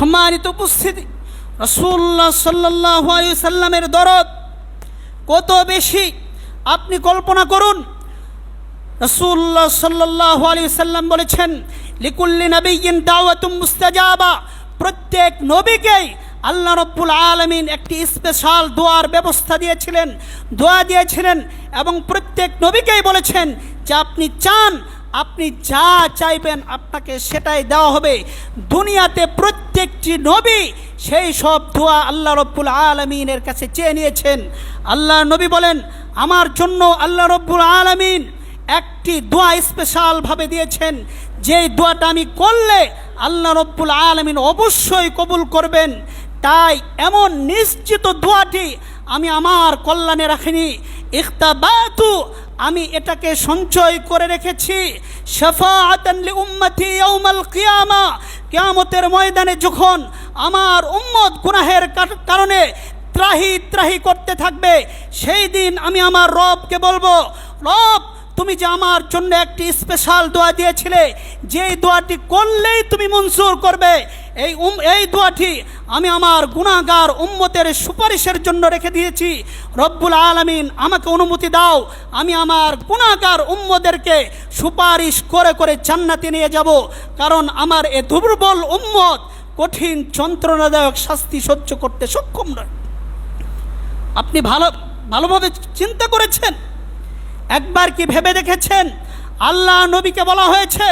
সম্মানিত উপস্থিতি, রাসূলুল্লাহ সাল্লাল্লাহু আলাইহি সাল্লামের দরদ কত বেশি আপনি কল্পনা করুন। রাসূলুল্লাহ সাল্লাল্লাহু আলাইহি সাল্লাম বলেছেন, লিকুল্লি নাবিয়্যিন দাওয়াতুম মুস্তাজাবা। প্রত্যেক নবীকেই আল্লাহ রাব্বুল আলামিন একটি স্পেশাল দোয়ার ব্যবস্থা দিয়েছিলেন, দোয়া দিয়েছিলেন, এবং প্রত্যেক নবীকেই বলেছেন যে আপনি চান, আপনি যা চাইবেন আপনাকে সেটাই দেওয়া হবে। দুনিয়াতে প্রত্যেকটি নবী সেই সব দোয়া আল্লাহ রাব্বুল আলামিনের কাছে চেয়ে নিয়েছেন। আল্লাহ নবী বলেন, আমার জন্য আল্লাহ রাব্বুল আলামিন একটি দোয়া স্পেশালভাবে দিয়েছেন, যেই দোয়াটা আমি করলে আল্লাহ রাব্বুল আলামিন অবশ্যই কবুল করবেন। তাই এমন নিশ্চিত দোয়াটি আমি আমার কল্যাণে রাখিনি। ইখতাবাতু, আমি এটাকে সঞ্চয় করে রেখেছি। শাফাআতান লি উম্মতি ইয়াউমাল কিয়ামা, কিয়ামতের ময়দানে যখন আমার উম্মত গুনাহের কারণে ত্রাহি ত্রাহি করতে থাকবে, সেই দিন আমি আমার রবকে বলবো, রব তুমি যে আমার জন্য একটি স্পেশাল দোয়া দিয়েছিলে, যেই দোয়াটি করলেই তুমি মঞ্জুর করবে, এই দোয়াটি আমি আমার গুনাহগার উম্মতের সুপারিশের জন্য রেখে দিয়েছি। রব্বুল আলামিন আমাকে অনুমতি দাও, আমি আমার গুনাহগার উম্মতদেরকে সুপারিশ করে করে জান্নাতে নিয়ে যাব, কারণ আমার এ দুর্বল উম্মত কঠিন যন্ত্রণাদায়ক শাস্তি সহ্য করতে সক্ষম নয়। আপনি ভালোভাবে চিন্তা করেছেন? একবার কি ভেবে দেখেছেন? আল্লাহ নবীকে বলা হয়েছে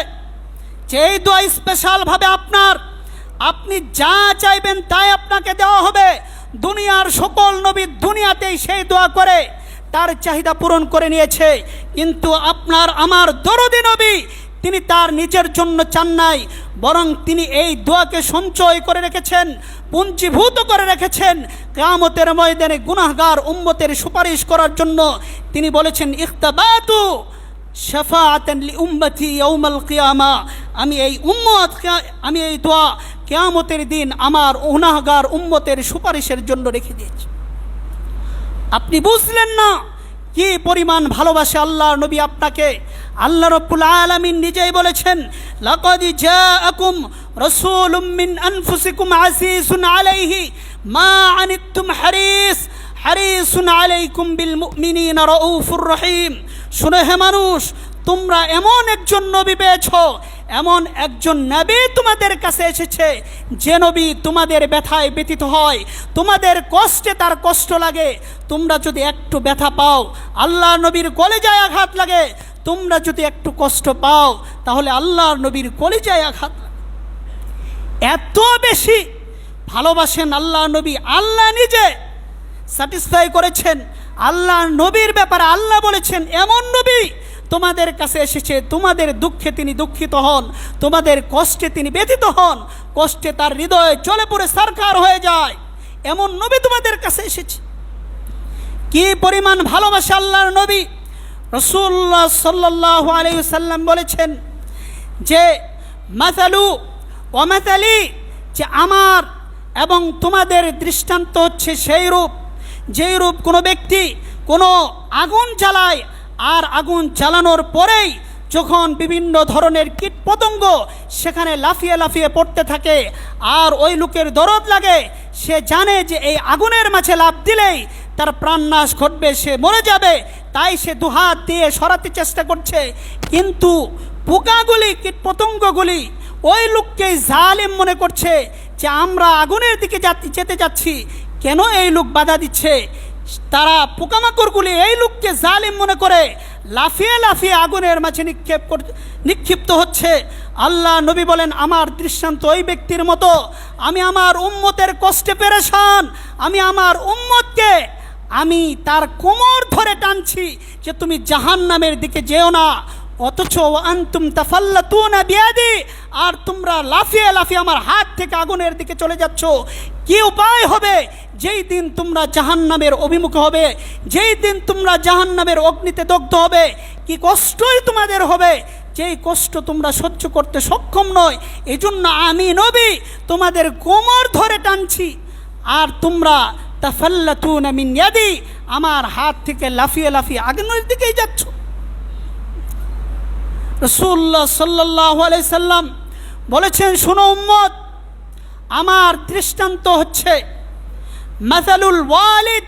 যে এই দোয়া স্পেশালভাবে আপনি যা চাইবেন তাই আপনাকে দেওয়া হবে। দুনিয়ার সকল নবী দুনিয়াতেই সেই দোয়া করে তার চাহিদা পূরণ করে নিয়েছে, কিন্তু আপনার আমার দরদি নবী তিনি তার নিজের জন্য চান নাই, বরং তিনি এই দোয়াকে সঞ্চয় করে রেখেছেন, পুঞ্জীভূত করে রেখেছেন কিয়ামতের ময়দানে গুনাহগার উম্মতের সুপারিশ করার জন্য। তিনি বলেছেন, ইখতাবাতু শাফাআতান লি উম্মতি ইয়াউমাল কিয়ামা, আমি এই দোয়া কিয়ামতের দিন আমার গুনাহগার উম্মতের সুপারিশের জন্য রেখে দিয়েছি। আপনি বুঝলেন না কি পরিমাণ ভালোবাসে আল্লাহর নবী আপনাকে। আল্লাহ রাব্বুল আলামিন নিজেই বলেছেন, লাকাদ জাআকুম রাসূলুম মিন আনফুসিকুম আজিজুন আলাইহি মা আনিতুম হারিসুন আলাইকুম বিল মুমিনিনা রাউফুর রহিম। শুনে হে মানুষ, তোমরা এমন একজন নবী পেয়েছ, এমন একজন নবী তোমাদের কাছে এসেছে যে নবী তোমাদের ব্যথায় ব্যথিত হয়, তোমাদের কষ্টে তার কষ্ট লাগে। তোমরা যদি একটু ব্যথা পাও, আল্লাহ নবীর কলিজায় আঘাত লাগে। তোমরা যদি একটু কষ্ট পাও, তাহলে আল্লাহর নবীর কলিজায় আঘাত লাগে। এত বেশি ভালোবাসেন আল্লাহ নবী। আল্লাহ নিজে স্যাটিসফাই করেছেন আল্লাহ নবীর ব্যাপারে। আল্লাহ বলেছেন, এমন নবী তোমাদের কাছে এসেছে, তোমাদের দুঃখে তিনি দুঃখিত হন, তোমাদের কষ্টে তিনি ব্যথিত হন, কষ্টে তার হৃদয় জ্বলে পড়ে সারখার হয়ে যায়, এমন নবী তোমাদের কাছে এসেছে। কি পরিমাণ ভালোবাসা আল্লাহর নবী। রাসূলুল্লাহ সাল্লাল্লাহু আলাইহি সাল্লাম বলেছেন যে মাসালু ওয়া মাসালি, যে আমার এবং তোমাদের দৃষ্টান্ত হচ্ছে সেই রূপ, যেই রূপ কোনো ব্যক্তি কোনো আগুন জ্বালায়, আর আগুন জ্বালানোর পরেই যখন বিভিন্ন ধরনের কীটপতঙ্গ সেখানে লাফিয়ে লাফিয়ে পড়তে থাকে, আর ওই লোকের দরদ লাগে, সে জানে যে এই আগুনের মাঝে লাফ দিলেই তার প্রাণনাশ ঘটবে, সে মরে যাবে, তাই সে দুহাত দিয়ে সরাতে চেষ্টা করছে। কিন্তু পোকাগুলি, কীটপতঙ্গগুলি ওই লোককেই জালিম মনে করছে যে আমরা আগুনের দিকে যেতে যাচ্ছি, কেন এই লোক বাধা দিচ্ছে। তারা পোকামাকড়গুলি এই লোককে জালিম মনে করে লাফিয়ে লাফিয়ে আগুনের মাঝে নিক্ষিপ্ত হচ্ছে। আল্লাহ নবী বলেন, আমার দৃষ্টান্ত ওই ব্যক্তির মতো, আমি আমার উম্মতের কষ্টে পেরেশান, আমি আমার উম্মতকে আমি তার কোমর ধরে টানছি যে তুমি জাহান্নামের দিকে যেও না, অথচ আনতুম তাফাল্লাতুনা বিয়াদি, আর তোমরা লাফিয়ে লাফিয়ে আমার হাত থেকে আগুনের দিকে চলে যাচ্ছ। কি উপায় হবে যেই দিন তোমরা জাহান্নামের অভিমুখে হবে, যেই দিন তোমরা জাহান্নামের অগ্নিতে দগ্ধ হবে, কি কষ্টই তোমাদের হবে, যেই কষ্ট তোমরা সহ্য করতে সক্ষম নয়। এই জন্য আমি নবী তোমাদের কোমর ধরে টানছি, আর তোমরা তাফাল্লাতুনা মিন ইয়াদি, আমার হাত থেকে লাফিয়ে লাফিয়ে আগুনের দিকেই যাচ্ছ। রাসূলুল্লাহ সাল্লাল্লাহু আলাইহি সাল্লাম বলেছেন, শোনো উম্মত, আমার দৃষ্টান্ত হচ্ছে মাসালুল ওয়ালিদ,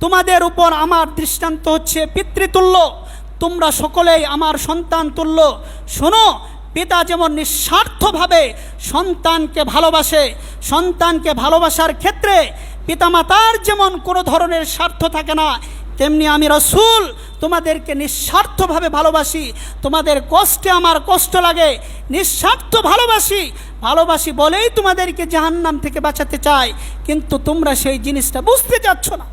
তোমাদের উপর আমার দৃষ্টান্ত হচ্ছে পিতৃতুল্য, তোমরা সকলেই আমার সন্তান তুল্য। শোনো, পিতা যেমন নিঃস্বার্থভাবে সন্তানকে ভালোবাসে, সন্তানকে ভালোবাসার ক্ষেত্রে পিতামাতার যেমন কোনো ধরনের স্বার্থ থাকে না, তেমনি আমি রাসূল তোমাদেরকে নিঃস্বার্থভাবে ভালোবাসি। তোমাদের কষ্টে আমার কষ্ট লাগে, নিঃস্বার্থ ভালোবাসি বলেই তোমাদেরকে জাহান্নাম থেকে বাঁচাতে চাই, কিন্তু তোমরা সেই জিনিসটা বুঝতে চাচ্ছ না।